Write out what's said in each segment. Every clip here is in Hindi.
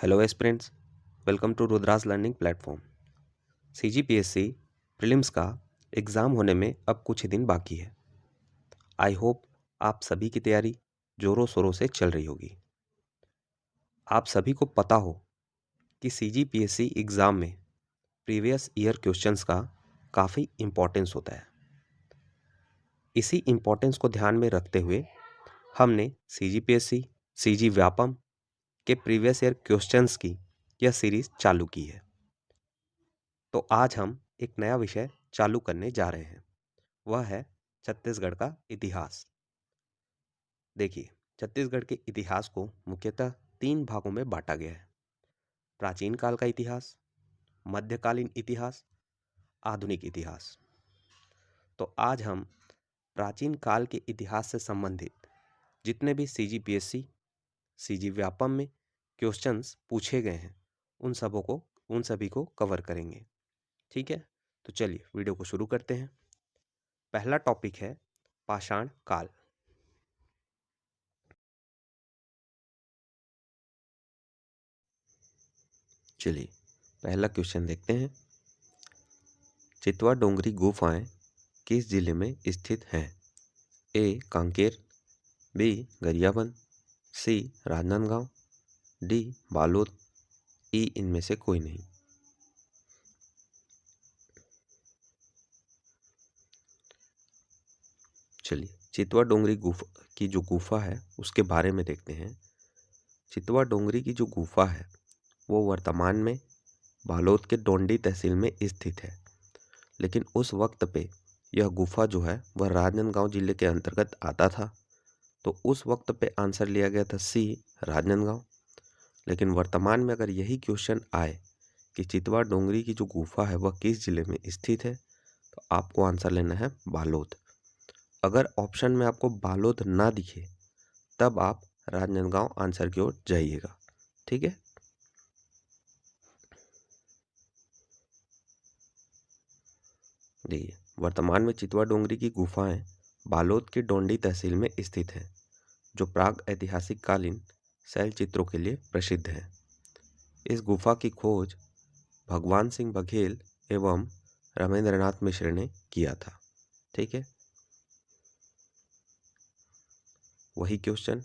Hello aspirants, welcome to Rudra's learning platform. CGPSC prelims का एग्ज़ाम होने में अब कुछ ही दिन बाकी है। आई होप आप सभी की तैयारी ज़ोरों शोरों से चल रही होगी। आप सभी को पता हो कि सीजीपीएससी एग्ज़ाम में प्रीवियस ईयर क्वेश्चंस का काफ़ी इम्पोर्टेंस होता है। इसी इम्पोर्टेंस को ध्यान में रखते हुए हमने सीजीपीएससी सीजी व्यापम के प्रीवियस ईयर क्वेश्चंस की यह सीरीज़ चालू की है। तो आज हम एक नया विषय चालू करने जा रहे हैं, वह है छत्तीसगढ़ का इतिहास। देखिए, छत्तीसगढ़ के इतिहास को मुख्यतः 3 भागों में बांटा गया है: प्राचीन काल का इतिहास, मध्यकालीन इतिहास, आधुनिक इतिहास। तो आज हम प्राचीन काल के इतिहास से संबंधित जितने भी सीजीपीएससी सीजी व्यापम में क्वेश्चंस पूछे गए हैं उन सभी को कवर करेंगे। ठीक है, तो चलिए वीडियो को शुरू करते हैं। पहला टॉपिक है पाषाण काल। चलिए पहला क्वेश्चन देखते हैं। चितवा डोंगरी गुफाएं किस जिले में स्थित हैं? ए कांकेर, बी गरियाबंद, सी राजनांदगांव, डी बालोद, ई इनमें से कोई नहीं। चलिए चितवा डोंगरी गुफा की जो गुफा है उसके बारे में देखते हैं। चितवा डोंगरी की जो गुफा है वो वर्तमान में बालोद के डोंडी तहसील में स्थित है, लेकिन उस वक्त पे यह गुफा जो है वह राजनांदगांव जिले के अंतर्गत आता था। तो उस वक्त पे आंसर लिया गया था सी राजनांदगांव। लेकिन वर्तमान में अगर यही क्वेश्चन आए कि चितवा डोंगरी की जो गुफा है वह किस जिले में स्थित है, तो आपको आंसर लेना है बालोद। अगर ऑप्शन में आपको बालोद ना दिखे तब आप राजनांदगांव आंसर की ओर जाइएगा। ठीक है, देखिए वर्तमान में चितवा डोंगरी की गुफाएं बालोद के डोंडी तहसील में स्थित है, जो प्राग ऐतिहासिक कालीन शैल चित्रों के लिए प्रसिद्ध है। इस गुफा की खोज भगवान सिंह बघेल एवं रामेंद्रनाथ मिश्र ने किया था। ठीक है, वही क्वेश्चन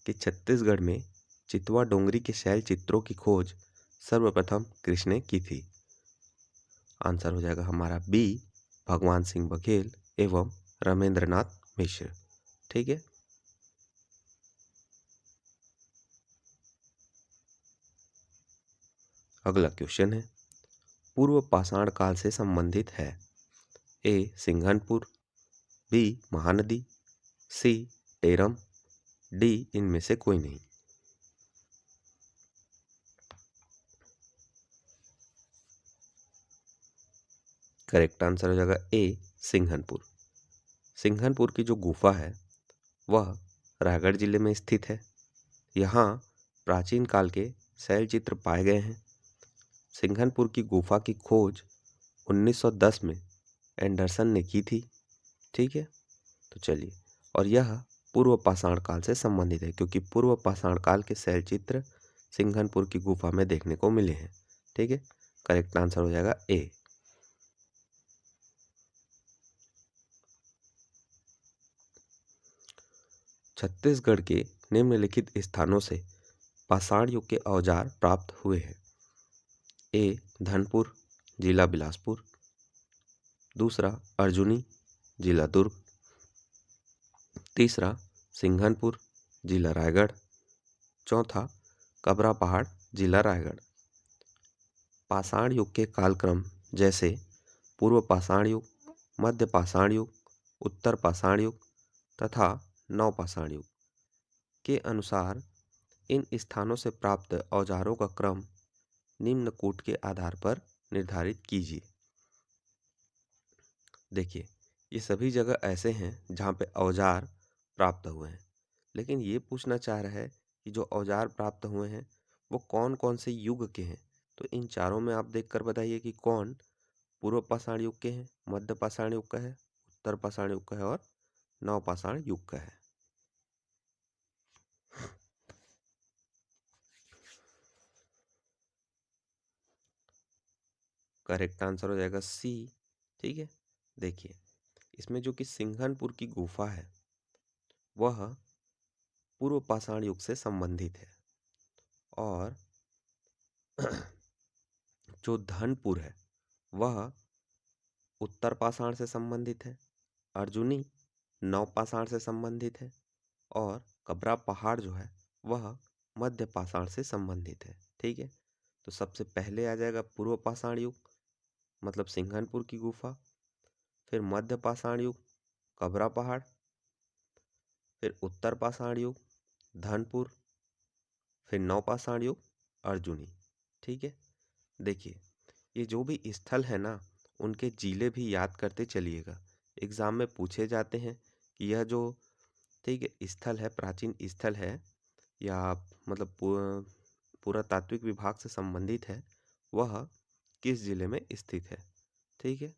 कि छत्तीसगढ़ में चितवा डोंगरी के शैल चित्रों की खोज सर्वप्रथम किसने की थी? आंसर हो जाएगा हमारा बी भगवान सिंह बघेल एवं रामेंद्रनाथ मिश्र। ठीक है, अगला क्वेश्चन है पूर्व पाषाण काल से संबंधित है। ए सिंघनपुर, बी महानदी, सी टेरम, डी इनमें से कोई नहीं। करेक्ट आंसर हो जाएगा ए सिंघनपुर। सिंघनपुर की जो गुफा है वह रायगढ़ जिले में स्थित है। यहाँ प्राचीन काल के शैल चित्र पाए गए हैं। सिंघनपुर की गुफा की खोज 1910 में एंडरसन ने की थी। ठीक है, तो चलिए, और यह पूर्व पाषाण काल से संबंधित है क्योंकि पूर्व पाषाण काल के शैल चित्र सिंघनपुर की गुफा में देखने को मिले हैं। ठीक है, करेक्ट आंसर हो जाएगा ए। छत्तीसगढ़ के निम्नलिखित स्थानों से पाषाण युग के औजार प्राप्त हुए हैं। ए धनपुर, जिला बिलासपुर, दूसरा अर्जुनी, जिला दुर्ग, तीसरा सिंघनपुर, जिला रायगढ़, चौथा कबरा पहाड़, जिला रायगढ़। पाषाण युग के कालक्रम जैसे पूर्व पाषाण युग, मध्य पाषाण युग, उत्तर पाषाण युग तथा नव पाषाण युग के अनुसार इन स्थानों से प्राप्त औजारों का क्रम निम्न कूट के आधार पर निर्धारित कीजिए। देखिए, ये सभी जगह ऐसे हैं जहाँ पे औजार प्राप्त हुए हैं, लेकिन ये पूछना चाह रहा है कि जो औजार प्राप्त हुए हैं वो कौन कौन से युग के हैं। तो इन चारों में आप देखकर बताइए कि कौन पूर्व पाषाण युग के हैं, मध्य पाषाण युग का है, उत्तर पाषाण युग का है और नव पाषाण युग का है। करेक्ट आंसर हो जाएगा सी। ठीक है, देखिए इसमें जो कि सिंघनपुर की गुफा है वह पूर्व पाषाण युग से संबंधित है, और जो धनपुर है वह उत्तर पाषाण से संबंधित है, अर्जुनी नव पाषाण से संबंधित है, और कबरा पहाड़ जो है वह मध्य पाषाण से संबंधित है। ठीक है, तो सबसे पहले आ जाएगा पूर्व पाषाण युग मतलब सिंघनपुर की गुफा, फिर मध्य पाषाण युग कबरा पहाड़, फिर उत्तर पाषाण युग धनपुर, फिर नव पाषाण युग अर्जुनी। ठीक है, देखिए ये जो भी स्थल है ना उनके जिले भी याद करते चलिएगा, एग्जाम में पूछे जाते हैं कि यह जो ठीक है स्थल है प्राचीन स्थल है या मतलब पुरातात्विक विभाग से संबंधित है, वह किस जिले में स्थित है। ठीक है,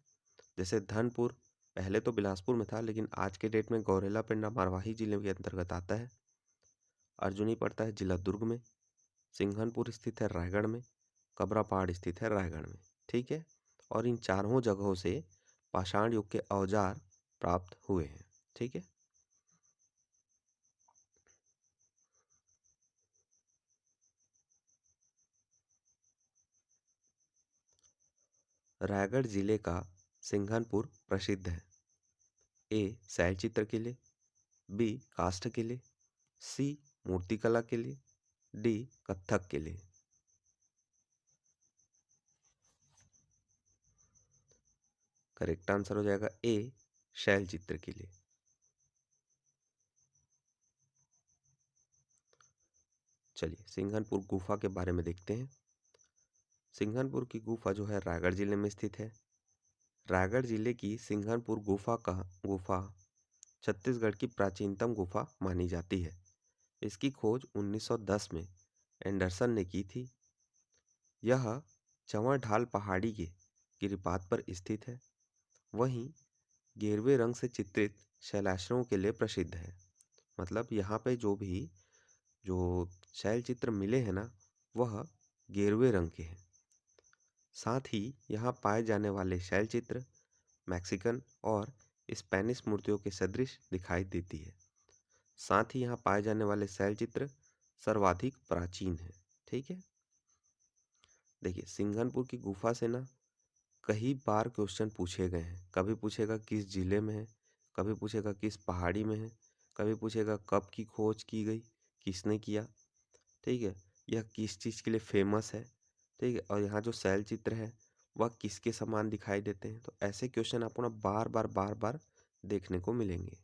जैसे धनपुर पहले तो बिलासपुर में था लेकिन आज के डेट में गौरेला पेंडा मारवाही जिले के अंतर्गत आता है। अर्जुनी पड़ता है जिला दुर्ग में, सिंघनपुर स्थित है रायगढ़ में, कबरा पहाड़ स्थित है रायगढ़ में। ठीक है, और इन चारों जगहों से पाषाण युग के औजार प्राप्त हुए हैं। ठीक है, रायगढ़ जिले का सिंघनपुर प्रसिद्ध है। ए शैलचित्र के लिए, बी काष्ठ के लिए, सी मूर्तिकला के लिए, डी कथक के लिए। करेक्ट आंसर हो जाएगा ए शैलचित्र के लिए। चलिए सिंघनपुर गुफा के बारे में देखते हैं। सिंघनपुर की गुफा जो है रायगढ़ जिले में स्थित है। रायगढ़ जिले की सिंघनपुर गुफा छत्तीसगढ़ की प्राचीनतम गुफा मानी जाती है। इसकी खोज 1910 में एंडरसन ने की थी। यह चंवर ढाल पहाड़ी के गिरिपात पर स्थित है। वहीं गेरुए रंग से चित्रित शैलाश्रयों के लिए प्रसिद्ध है। मतलब यहाँ पे जो शैल चित्र मिले हैं ना वह गेरुए रंग के हैं। साथ ही यहाँ पाए जाने वाले शैल चित्र मैक्सिकन और स्पेनिश मूर्तियों के सदृश दिखाई देती है। साथ ही यहाँ पाए जाने वाले शैल चित्र सर्वाधिक प्राचीन है। ठीक है, देखिए सिंघनपुर की गुफा से ना कई बार क्वेश्चन पूछे गए हैं। कभी पूछेगा किस जिले में है, कभी पूछेगा किस पहाड़ी में है, कभी पूछेगा कब की खोज की गई, किसने किया। ठीक है, यह किस चीज़ के लिए फेमस है। ठीक है, और यहाँ जो शैल चित्र है वह किसके समान दिखाई देते हैं। तो ऐसे क्वेश्चन आपको ना बार बार देखने को मिलेंगे।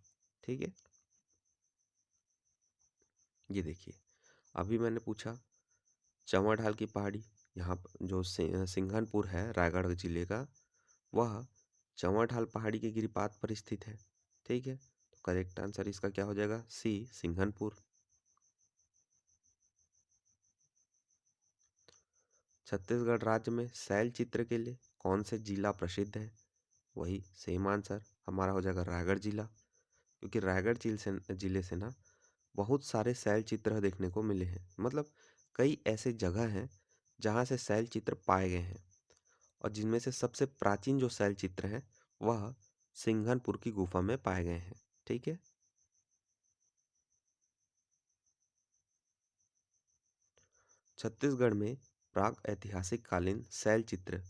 ठीक है, ये देखिए अभी मैंने पूछा चंवर ढाल की पहाड़ी, यहाँ जो सिंघनपुर है रायगढ़ जिले का वह चंवर ढाल पहाड़ी के गिरिपात पर स्थित है। ठीक है, तो करेक्ट आंसर इसका क्या हो जाएगा सी सिंघनपुर। छत्तीसगढ़ राज्य में शैल चित्र के लिए कौन से जिला प्रसिद्ध है। वही सेम आंसर हमारा हो जाएगा रायगढ़ जिला, क्योंकि रायगढ़ जिले से ना बहुत सारे शैल चित्र देखने को मिले हैं। मतलब कई ऐसे जगह हैं जहाँ से शैल चित्र पाए गए हैं, और जिनमें से सबसे प्राचीन जो शैल चित्र हैं वह सिंघनपुर की गुफा में पाए गए हैं। ठीक है, छत्तीसगढ़ में प्राग ऐतिहासिक कालीन शैल चित्र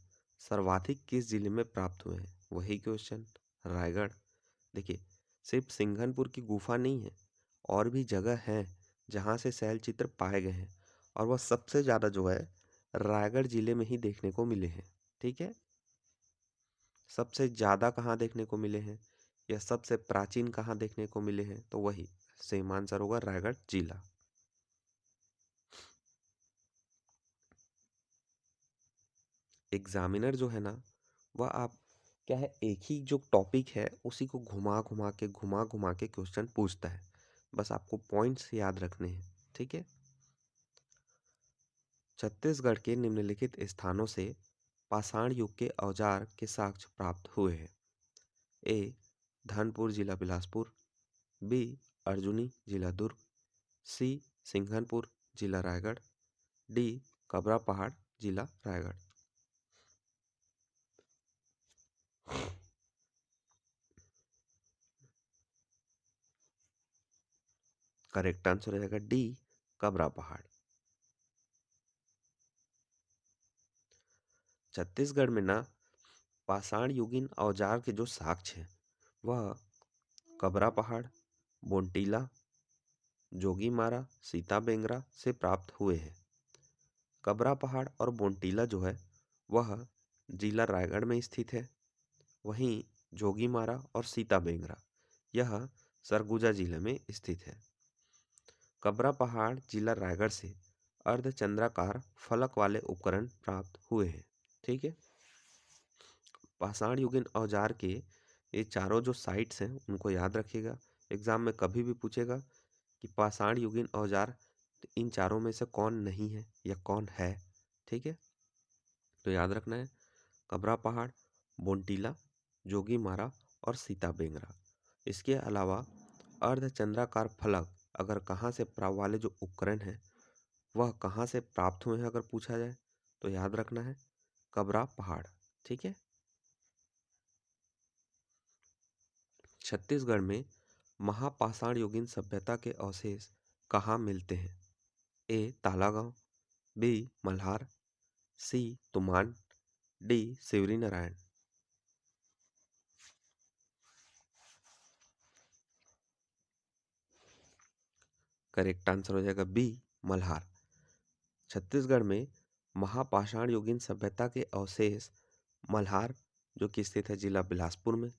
सर्वाधिक किस जिले में प्राप्त हुए हैं। वही क्वेश्चन रायगढ़। देखिए सिर्फ सिंघनपुर की गुफा नहीं है, और भी जगह हैं जहाँ से शैल चित्र पाए गए हैं, और वह सबसे ज़्यादा जो है रायगढ़ जिले में ही देखने को मिले हैं। ठीक है, सबसे ज़्यादा कहाँ देखने को मिले हैं या सबसे प्राचीन कहाँ देखने को मिले हैं, तो वही सेम आंसर होगा रायगढ़ जिला। एग्जामिनर जो है ना वह आप क्या है एक ही जो टॉपिक है उसी को घुमा घुमा के क्वेश्चन पूछता है। बस आपको पॉइंट्स याद रखने हैं। ठीक है, छत्तीसगढ़ के निम्नलिखित स्थानों से पाषाण युग के औजार के साक्ष्य प्राप्त हुए हैं। ए धनपुर जिला बिलासपुर, बी अर्जुनी जिला दुर्ग, सी सिंघनपुर जिला रायगढ़, डी कबरा पहाड़ जिला रायगढ़। करेक्ट आंसर हो जाएगा डी, कबरा पहाड़। छत्तीसगढ़ में ना पाषाण युगीन औजार के जो साक्ष्य हैं वह कबरा पहाड़, बोंटीला, जोगीमारा, सीता बेंगरा से प्राप्त हुए हैं। कबरा पहाड़ और बोंटीला जो है वह जिला रायगढ़ में स्थित है। वहीं जोगीमारा और सीता बेंगरा यह सरगुजा जिले में स्थित है। कबरा पहाड़ जिला रायगढ़ से अर्धचंद्राकार फलक वाले उपकरण प्राप्त हुए हैं। ठीक है। पाषाण युगीन औजार के ये चारों जो साइट्स हैं उनको याद रखिएगा। एग्जाम में कभी भी पूछेगा कि पाषाण युगीन औजार तो इन चारों में से कौन नहीं है या कौन है। ठीक है, तो याद रखना है कबरा पहाड़, बोंटीला, जोगीमारा और सीता बेंगरा। इसके अलावा अर्धचंद्राकार फलक अगर कहाँ से वाले जो उपकरण हैं वह कहाँ से प्राप्त हुए हैं अगर पूछा जाए तो याद रखना है कबरा पहाड़। ठीक है। छत्तीसगढ़ में महापाषाण युगीन सभ्यता के अवशेष कहाँ मिलते हैं? A Talagaon, B Malhar, C Tuman, D Shivri Narayan. Correct answer हो जाएगा बी मल्हार। छत्तीसगढ़ में महापाषाण युगीन सभ्यता के अवशेष मल्हार जो कि स्थित है जिला बिलासपुर में,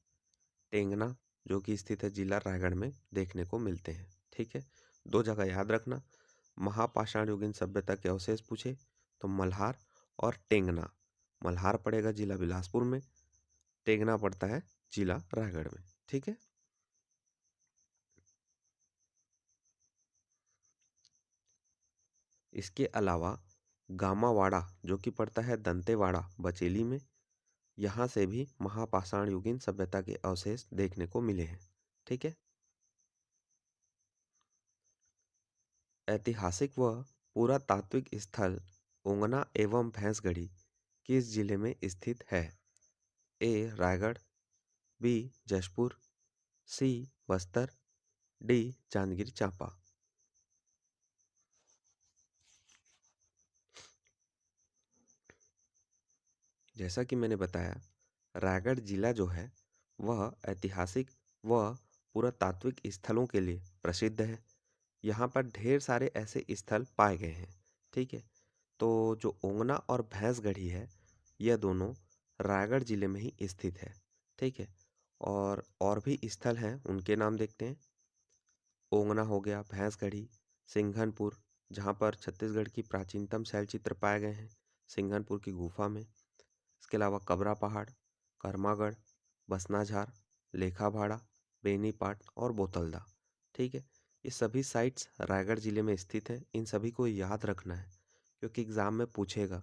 टेंगना जो कि स्थित है जिला रायगढ़ में देखने को मिलते हैं। ठीक है, दो जगह याद रखना। महापाषाण युगीन सभ्यता के अवशेष पूछे तो मल्हार और टेंगना। मल्हार पड़ेगा जिला बिलासपुर में, टेंगना पड़ता है जिला रायगढ़ में। ठीक है। इसके अलावा गामावाड़ा जो कि पड़ता है दंतेवाड़ा बचेली में, यहाँ से भी महापाषाण युगीन सभ्यता के अवशेष देखने को मिले हैं। ठीक है। ऐतिहासिक व पुरातात्विक स्थल ओंगना एवं भैंसगढ़ी किस जिले में स्थित है? A Raigarh, B Jashpur, C Bastar, D Janjgir Champa. जैसा कि मैंने बताया रायगढ़ जिला जो है वह ऐतिहासिक व पुरातात्विक स्थलों के लिए प्रसिद्ध है। यहाँ पर ढेर सारे ऐसे स्थल पाए गए हैं। ठीक है, तो जो ओंगना और भैंसगढ़ी है यह दोनों रायगढ़ जिले में ही स्थित है। ठीक है, और भी स्थल हैं उनके नाम देखते हैं। ओंगना हो गया, भैंसगढ़ी, सिंघनपुर जहाँ पर छत्तीसगढ़ की प्राचीनतम शैलचित्र पाए गए हैं सिंघनपुर की गुफा में। इसके अलावा कबरा पहाड़, करमागढ़, बसनाझार, लेखाभाड़ा, बेनीपाट और बोतलदा। ठीक है, ये सभी साइट्स रायगढ़ जिले में स्थित हैं। इन सभी को याद रखना है क्योंकि एग्जाम में पूछेगा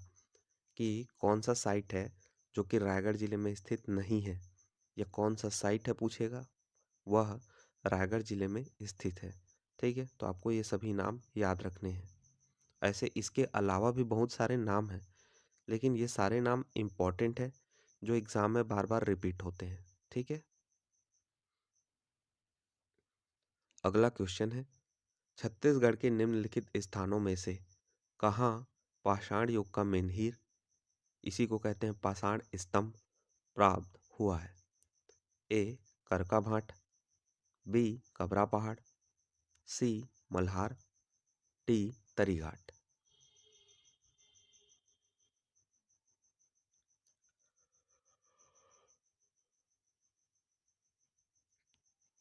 कि कौन सा साइट है जो कि रायगढ़ जिले में स्थित नहीं है या कौन सा साइट है पूछेगा वह रायगढ़ जिले में स्थित है। ठीक है, तो आपको ये सभी नाम याद रखने हैं। ऐसे इसके अलावा भी बहुत सारे नाम हैं लेकिन ये सारे नाम इम्पॉर्टेंट है जो एग्जाम में बार बार रिपीट होते हैं। ठीक है। अगला क्वेश्चन है छत्तीसगढ़ के निम्नलिखित स्थानों में से कहाँ पाषाण युग का मेनहीर, इसी को कहते हैं पाषाण स्तंभ, प्राप्त हुआ है? ए करका भाट, B Kabra Pahad, C Malhar, D Tarighat.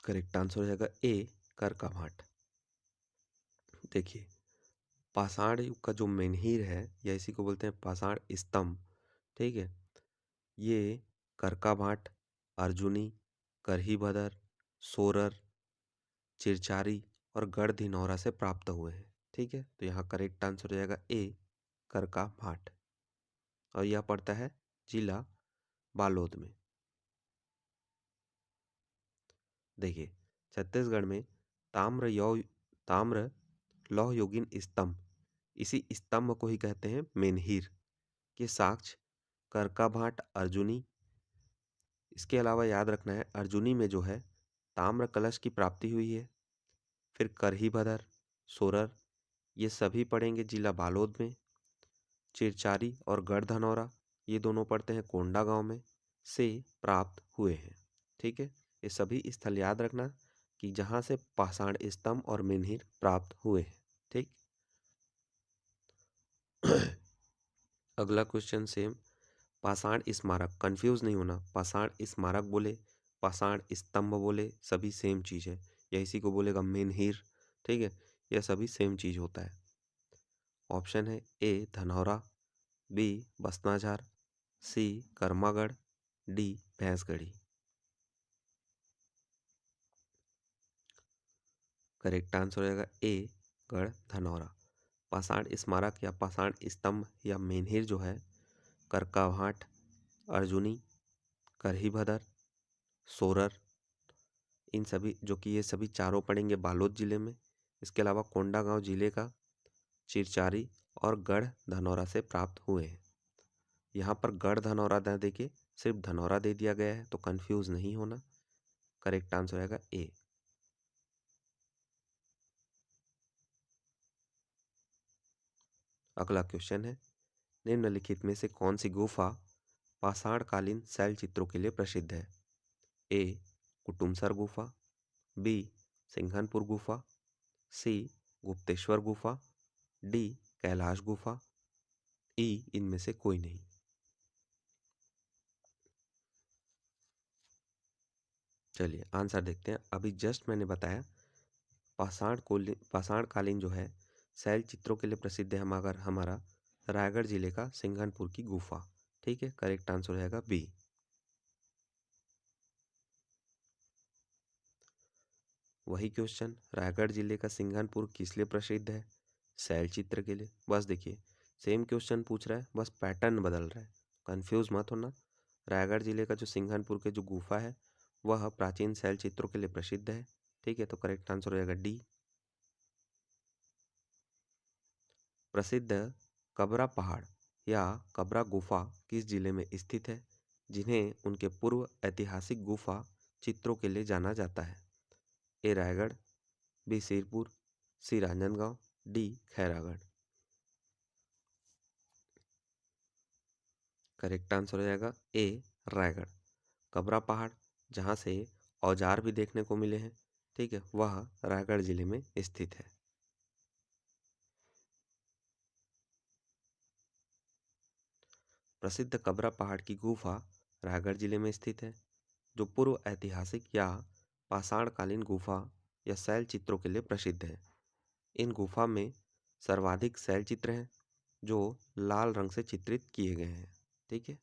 Correct answer हो जाएगा ए करका भाट। देखिए पाषाण युग का जो मेनहीर है या इसी को बोलते हैं पाषाण स्तंभ। ठीक है, ये करका भाट, अर्जुनी, करही-भदर, सोरर, चिरचारी और गढ़-धिनौरा से प्राप्त हुए हैं। ठीक है, तो यहाँ करेक्ट आंसर हो जाएगा ए करका भाट और यह पड़ता है जिला बालोद में। देखिए छत्तीसगढ़ में ताम्र लौह युगीन स्तंभ, इसी स्तंभ को ही कहते हैं मेनहीर के साक्ष्य करका भाट, अर्जुनी। इसके अलावा याद रखना है अर्जुनी में जो है ताम्र कलश की प्राप्ति हुई है। फिर करही भदर, सोरर, ये सभी पड़ेंगे जिला बालोद में। चिरचारी और गढ़धनौरा ये दोनों पड़ते हैं कोंडा गांव में से प्राप्त हुए हैं। ठीक है, ये सभी स्थल याद रखना कि जहां से पाषाण स्तंभ और मेन्हिर प्राप्त हुए हैं। ठीक। अगला क्वेश्चन सेम। पाषाण स्मारक, कंफ्यूज नहीं होना, पाषाण स्मारक बोले, पाषाण स्तंभ बोले, सभी सेम चीज है। या इसी को बोलेगा मेन्हिर। ठीक है, यह सभी सेम चीज होता है। ऑप्शन है ए धनौरा, बी बसनाझार, सी कर्मागढ़, डी भैंसगढ़ी। करेक्ट आंसर हो जाएगा ए गढ़ धनौरा। पाषाण स्मारक या पाषाण स्तंभ या मेन्हिर जो है करकाभाट, अर्जुनी, करही भदर, सोरर, इन सभी जो कि ये सभी चारों पड़ेंगे बालोद जिले में। इसके अलावा कोंडागांव जिले का चिरचारी और गढ़ धनौरा से प्राप्त हुए हैं। यहाँ पर गढ़ धनौरा न देके सिर्फ धनौरा दे दिया गया है, तो कंफ्यूज नहीं होना। करेक्ट आंसर आएगा ए। अगला क्वेश्चन है, निम्नलिखित में से कौन सी गुफा पाषाणकालीन शैल चित्रों के लिए प्रसिद्ध है? ए कुटुमसर गुफा, बी सिंघनपुर गुफा, सी गुप्तेश्वर गुफा, डी कैलाश गुफा, ई इनमें से कोई नहीं। चलिए आंसर देखते हैं। अभी जस्ट मैंने बताया पाषाणकालीन जो है शैल चित्रों के लिए प्रसिद्ध है हमारा रायगढ़ जिले का सिंघनपुर की गुफा। ठीक है, करेक्ट आंसर हो जाएगा बी। वही क्वेश्चन, रायगढ़ जिले का सिंघनपुर किस लिए प्रसिद्ध है? शैल चित्र के लिए। बस देखिए सेम क्वेश्चन पूछ रहा है, बस पैटर्न बदल रहा है, कंफ्यूज मत होना। रायगढ़ जिले का जो सिंघनपुर के जो गुफा है वह प्राचीन शैल चित्रों के लिए प्रसिद्ध है। ठीक है, तो करेक्ट आंसर हो जाएगा डी। प्रसिद्ध कबरा पहाड़ या कबरा गुफा किस जिले में स्थित है, जिन्हें उनके पूर्व ऐतिहासिक गुफा चित्रों के लिए जाना जाता है? A Raigarh, B Sirpur, C Ranjangaon, D Khairagarh. Correct answer हो जाएगा ए रायगढ़। कबरा पहाड़ जहाँ से औजार भी देखने को मिले हैं, ठीक है, वह रायगढ़ जिले में स्थित है। प्रसिद्ध कबरा पहाड़ की गुफा रायगढ़ जिले में स्थित है, जो पूर्व ऐतिहासिक या पाषाणकालीन गुफा या शैल चित्रों के लिए प्रसिद्ध है। इन गुफा में सर्वाधिक शैल चित्र हैं जो लाल रंग से चित्रित किए गए हैं। ठीक है,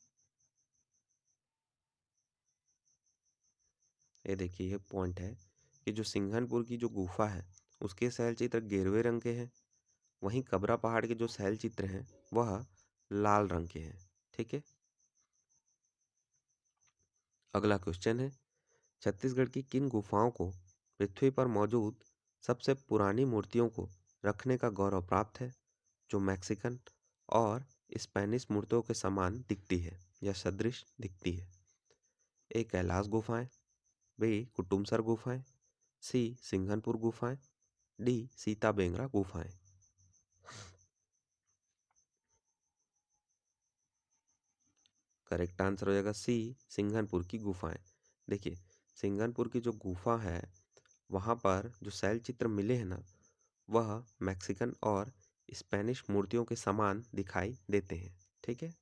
ये देखिए ये पॉइंट है कि जो सिंघनपुर की जो गुफा है उसके शैल चित्र गेरुए रंग के हैं, वहीं कबरा पहाड़ के जो शैल चित्र हैं वह लाल रंग के हैं। ठीक है, अगला क्वेश्चन है, छत्तीसगढ़ की किन गुफाओं को पृथ्वी पर मौजूद सबसे पुरानी मूर्तियों को रखने का गौरव प्राप्त है, जो मैक्सिकन और स्पेनिश मूर्तियों के समान दिखती है या सदृश दिखती है? ए कैलाश गुफाएं, बी कुटुमसर गुफाएं, सी सिंघनपुर गुफाएं, डी सीता बेंगरा गुफाएं। करेक्ट आंसर हो जाएगा सी सिंघनपुर की गुफाएं। देखिए सिंघनपुर की जो गुफा है वहाँ पर जो शैल चित्र मिले हैं ना वह मैक्सिकन और स्पेनिश मूर्तियों के समान दिखाई देते हैं। ठीक है,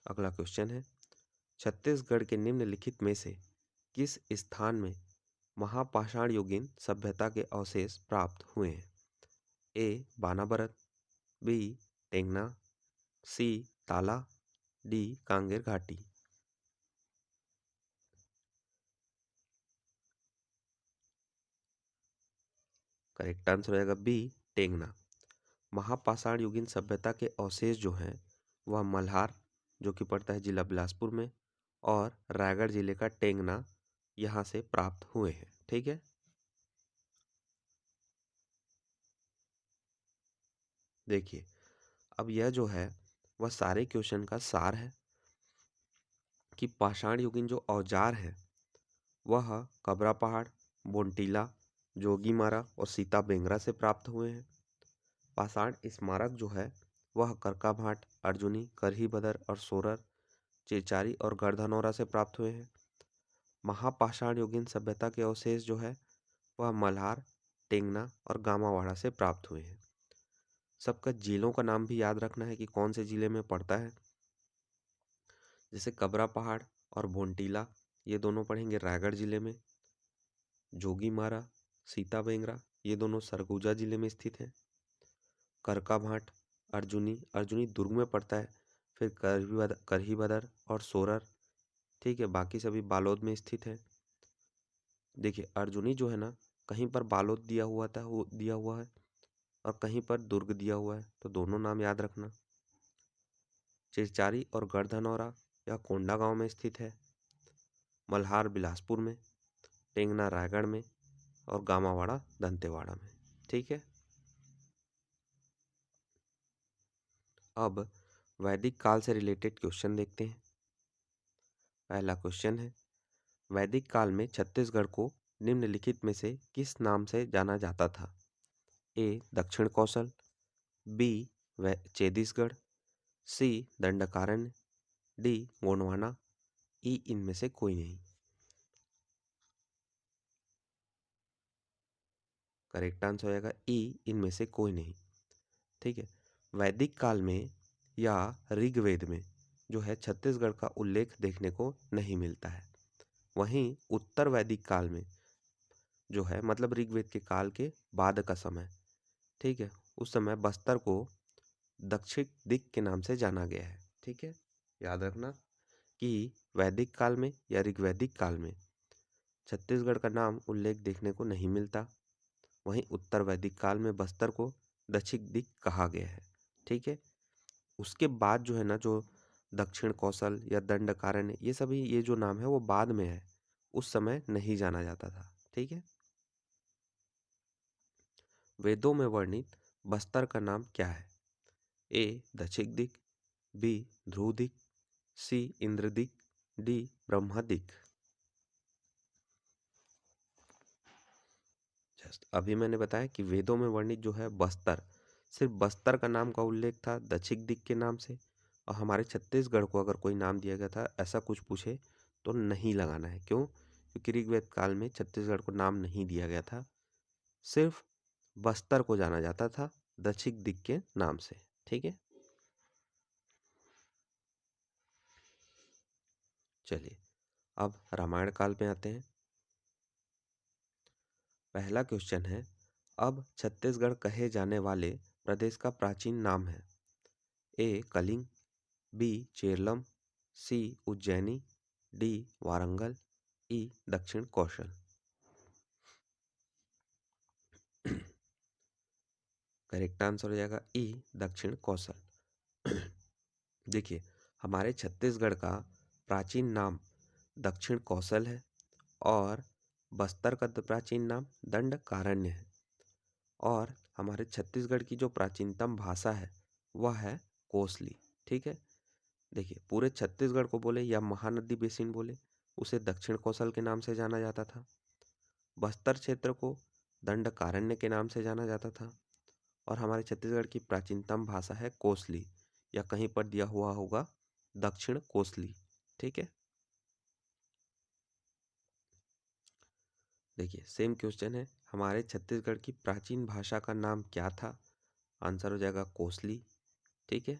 अगला क्वेश्चन है, छत्तीसगढ़ के निम्नलिखित में से किस स्थान में महापाषाण युगीन सभ्यता के अवशेष प्राप्त हुए हैं? ए बानाबरत, बी टेंगना, सी ताला, डी कांगेर घाटी। करेक्ट आंसर हो जाएगा बी टेंगना। महापाषाण युगीन सभ्यता के अवशेष जो हैं वह मल्हार जो कि पड़ता है जिला बिलासपुर में और रायगढ़ जिले का टेंगना यहाँ से प्राप्त हुए हैं। ठीक है, देखिए अब यह जो है वह सारे क्वेश्चन का सार है कि पाषाण युगीन जो औजार है वह कबरा पहाड़, बोंटीला, जोगीमारा और सीता बेंगरा से प्राप्त हुए हैं। पाषाण स्मारक जो है वह करकाभाट, अर्जुनी, करही बदर और सोरर, चिरचारी और गढ़धनौरा से प्राप्त हुए हैं। महापाषाण युगीन सभ्यता के अवशेष जो है वह मल्हार, टेंगना और गामावाड़ा से प्राप्त हुए हैं। सबका जिलों का नाम भी याद रखना है कि कौन से जिले में पड़ता है। जैसे कबरा पहाड़ और भोंटीला, ये दोनों पड़ेंगे रायगढ़ जिले में। जोगीमारा, सीता बेंगरा, ये दोनों सरगुजा जिले में स्थित हैं। करकाभाट, अर्जुनी दुर्ग में पड़ता है। फिर करही बदर और सोरर, ठीक है, बाकी सभी बालोद में स्थित है। देखिए अर्जुनी जो है ना, कहीं पर बालोद दिया हुआ था, वो दिया हुआ है, और कहीं पर दुर्ग दिया हुआ है, तो दोनों नाम याद रखना। चिरचारी और गढ़धनौरा यह कोंडागांव में स्थित है। मल्हार बिलासपुर में, टेंगना रायगढ़ में और गामावाड़ा दंतेवाड़ा में। ठीक है, अब वैदिक काल से रिलेटेड क्वेश्चन देखते हैं। पहला क्वेश्चन है, वैदिक काल में छत्तीसगढ़ को निम्नलिखित में से किस नाम से जाना जाता था? ए दक्षिण कौशल, बी छत्तीसगढ़, सी दंडकारण्य, डी गोंडवाना, ई इनमें से कोई नहीं। करेक्ट आंसर हो जाएगा ई, इनमें से कोई नहीं। ठीक है, वैदिक काल में या ऋग्वेद में जो है छत्तीसगढ़ का उल्लेख देखने को नहीं मिलता है। वहीं उत्तर वैदिक काल में जो है, मतलब ऋग्वेद के काल के बाद का समय, ठीक है, उस समय बस्तर को दक्षिण दिक के नाम से जाना गया है। ठीक है, याद रखना कि वैदिक काल में या ऋग्वैदिक काल में छत्तीसगढ़ का नाम उल्लेख देखने को नहीं मिलता। वहीं उत्तर वैदिक काल में बस्तर को दक्षिण दिक कहा गया है। ठीक है, उसके बाद जो है ना, जो दक्षिण कौशल या दंडकारण्य, ये सभी ये जो नाम है वो बाद में है, उस समय नहीं जाना जाता था। ठीक है, वेदों में वर्णित बस्तर का नाम क्या है? ए दक्षिण दिक, बी ध्रुव दिक, सी इंद्र दिक, डी ब्रह्मा दिक। अभी मैंने बताया कि वेदों में वर्णित जो है बस्तर, सिर्फ बस्तर का नाम का उल्लेख था दक्षिण दिक के नाम से। और हमारे छत्तीसगढ़ को अगर कोई नाम दिया गया था, ऐसा कुछ पूछे तो नहीं लगाना है। क्यों? क्योंकि ऋग्वेद काल में छत्तीसगढ़ को नाम नहीं दिया गया था, सिर्फ बस्तर को जाना जाता था दक्षिण दिक के नाम से। ठीक है, चलिए अब रामायण काल में आते हैं। पहला क्वेश्चन है, अब छत्तीसगढ़ कहे जाने वाले प्रदेश का प्राचीन नाम है? ए कलिंग, बी चेरलम, सी उज्जैनी, डी वारंगल, ई दक्षिण कौशल। करेक्ट आंसर हो जाएगा ई दक्षिण कौशल। देखिए हमारे छत्तीसगढ़ का प्राचीन नाम दक्षिण कौशल है और बस्तर का प्राचीन नाम दंडकारण्य है। और हमारे छत्तीसगढ़ की जो प्राचीनतम भाषा है वह है कोसली। ठीक है, देखिए पूरे छत्तीसगढ़ को बोले या महानदी बेसिन बोले, उसे दक्षिण कौशल के नाम से जाना जाता था। बस्तर क्षेत्र को दंडकारण्य के नाम से जाना जाता था। और हमारे छत्तीसगढ़ की प्राचीनतम भाषा है कोसली, या कहीं पर दिया हुआ होगा दक्षिण कोसली। ठीक है, देखिए सेम क्वेश्चन है, हमारे छत्तीसगढ़ की प्राचीन भाषा का नाम क्या था? आंसर हो जाएगा कोसली। ठीक है,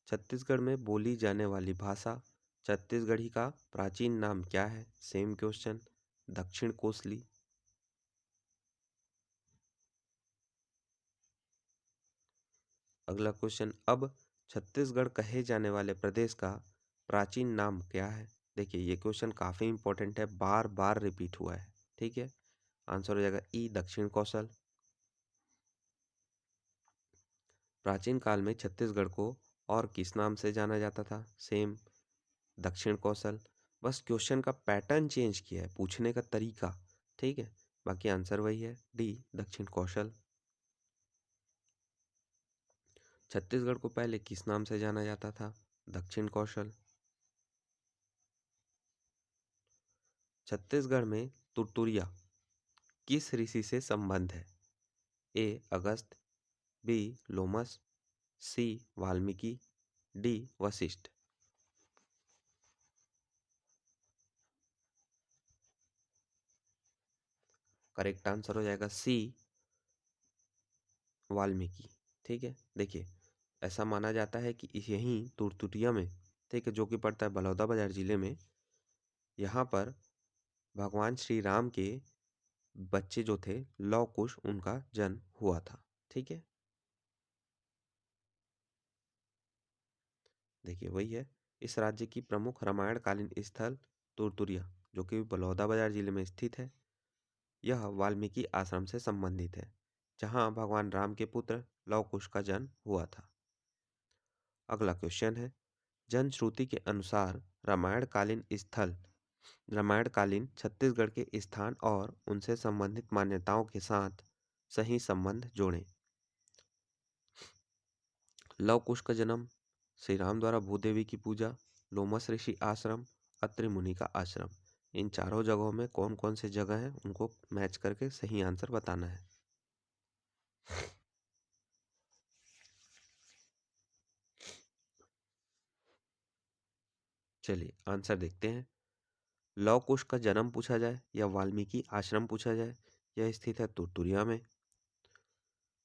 छत्तीसगढ़ में बोली जाने वाली भाषा छत्तीसगढ़ी का प्राचीन नाम क्या है? सेम क्वेश्चन, दक्षिण कोसली। अगला क्वेश्चन, अब छत्तीसगढ़ कहे जाने वाले प्रदेश का प्राचीन नाम क्या है? देखिए ये क्वेश्चन काफी इंपॉर्टेंट है, बार बार रिपीट हुआ है। ठीक है, आंसर हो जाएगा ई दक्षिण कौशल। प्राचीन काल में छत्तीसगढ़ को और किस नाम से जाना जाता था? सेम, दक्षिण कौशल। बस क्वेश्चन का पैटर्न चेंज किया है, पूछने का तरीका। ठीक है, बाकी आंसर वही है, डी दक्षिण कौशल। छत्तीसगढ़ को पहले किस नाम से जाना जाता था? दक्षिण कौशल। छत्तीसगढ़ में तुरतुरिया किस ऋषि से संबंध है? A Agast, B Lomas, C Valmiki, D Vashishtha. Correct answer हो जाएगा सी वाल्मीकि। ठीक है, देखिए ऐसा माना जाता है कि यहीं तुरतुटिया में, ठीक है, जो कि पड़ता है बलौदाबाजार जिले में, यहाँ पर भगवान श्री राम के बच्चे जो थे लव कुश, उनका जन्म हुआ था। ठीक है, देखिए वही है। इस राज्य की प्रमुख रामायण कालीन स्थल तुरतुरिया, जो कि बलौदाबाजार जिले में स्थित है, यह वाल्मीकि आश्रम से संबंधित है, जहाँ भगवान राम के पुत्र लव कुश का जन्म हुआ था। अगला क्वेश्चन है, जनश्रुति के अनुसार रामायणकालीन छत्तीसगढ़ के स्थान और उनसे संबंधित मान्यताओं के साथ सही संबंध जोड़ें। लव कुश का जन्म, श्री राम द्वारा भूदेवी की पूजा, लोमस ऋषि आश्रम, अत्रि मुनि का आश्रम, इन चारों जगहों में कौन कौन से जगह हैं, उनको मैच करके सही आंसर बताना है। चलिए आंसर देखते हैं। लव कुश का जन्म पूछा जाए या वाल्मीकि आश्रम पूछा जाए, यह स्थित है तुरतुरिया में।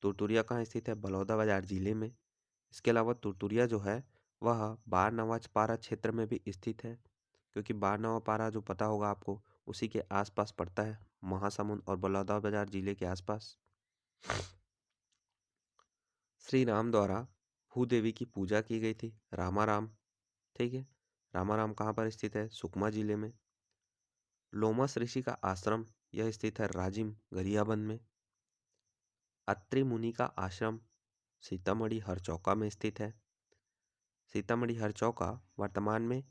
तुरतुरिया कहाँ स्थित है? बलौदाबाजार जिले में। इसके अलावा तुरतुरिया जो है वह बारनवाचपारा क्षेत्र में भी स्थित है, क्योंकि बारनवापारा जो पता होगा आपको, उसी के आसपास पड़ता है, महासमुंद और बलौदाबाजार जिले के आसपास। श्री राम द्वारा भूदेवी की पूजा की गई थी, रामाराम। ठीक है, रामाराम कहाँ पर स्थित है? सुकमा जिले में। लोमस ऋषि का आश्रम, यह स्थित है राजिम गरियाबंद में। अत्रि मुनि का आश्रम सीतामढ़ी हरचौका में स्थित है। सीतामढ़ी हरचौका वर्तमान में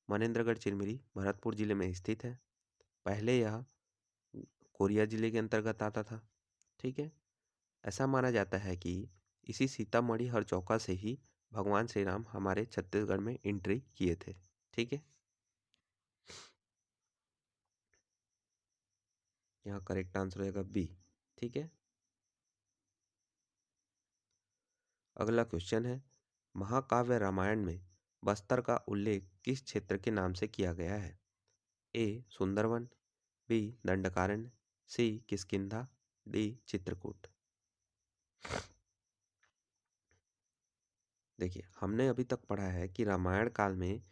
मनेन्द्रगढ़ चिरमिरी भरतपुर जिले में स्थित है। पहले यह कोरिया जिले के अंतर्गत आता था। ठीक है, ऐसा माना जाता है कि इसी सीतामढ़ी हरचौका से ही भगवान श्री राम हमारे छत्तीसगढ़ में एंट्री किए थे। ठीक है, यहाँ करेक्ट आंसर रहेगा बी। ठीक है, अगला क्वेश्चन है, महाकाव्य रामायण में बस्तर का उल्लेख किस क्षेत्र के नाम से किया गया है? ए सुंदरवन, बी दंडकारण्य, सी किष्किंधा, डी चित्रकूट। देखिए हमने अभी तक पढ़ा है कि रामायण काल में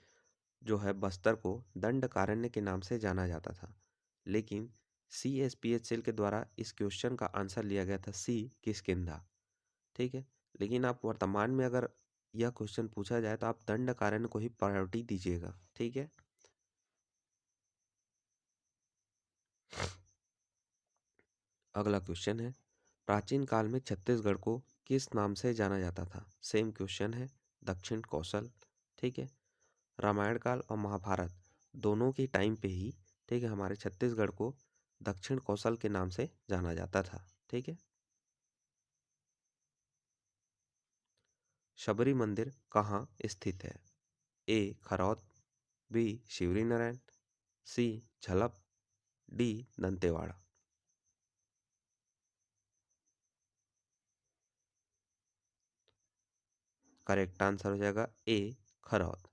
जो है बस्तर को दंडकारण्य के नाम से जाना जाता था, लेकिन CSPHL के द्वारा इस क्वेश्चन का आंसर लिया गया था सी किष्किंधा। ठीक है, लेकिन आप वर्तमान में अगर यह क्वेश्चन पूछा जाए तो आप दंडकारण्य को ही प्रायोरिटी दीजिएगा। ठीक है, अगला क्वेश्चन है, प्राचीन काल में छत्तीसगढ़ को किस नाम से जाना जाता था? सेम क्वेश्चन है, दक्षिण कौशल। ठीक है, रामायण काल और महाभारत दोनों के टाइम पे ही, ठीक है, हमारे छत्तीसगढ़ को दक्षिण कौशल के नाम से जाना जाता था। ठीक है, शबरी मंदिर कहाँ स्थित है? ए खरौद, बी शिवरी नारायण, सी Jhalap, D Dantewada. Correct answer हो जाएगा ए खरौद।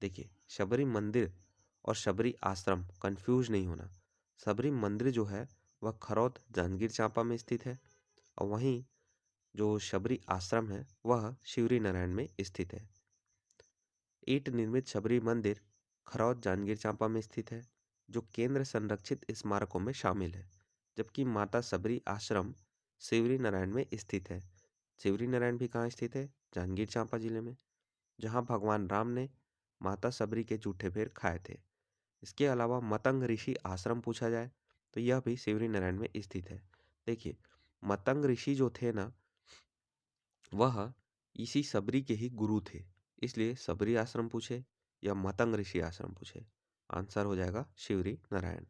देखिए शबरी मंदिर और शबरी आश्रम कंफ्यूज नहीं होना। शबरी मंदिर जो है वह खरौद जांजगीर चांपा में स्थित है, और वहीं जो शबरी आश्रम है वह शिवरी नारायण में स्थित है। ईंट निर्मित शबरी मंदिर खरौद जांजगीर चांपा में स्थित है, जो केंद्र संरक्षित स्मारकों में शामिल है, जबकि माता शबरी आश्रम शिवरी नारायण में स्थित है। शिवरी नारायण भी कहाँ स्थित है? जांजगीर चांपा जिले में, जहाँ भगवान राम ने माता शबरी के जूठे भेर खाए थे। इसके अलावा मतंग ऋषि आश्रम पूछा जाए तो यह भी शिवरी नारायण में स्थित है। देखिए मतंग ऋषि जो थे ना, वह इसी शबरी के ही गुरु थे, इसलिए शबरी आश्रम पूछे या मतंग ऋषि आश्रम पूछे, आंसर हो जाएगा शिवरी नारायण।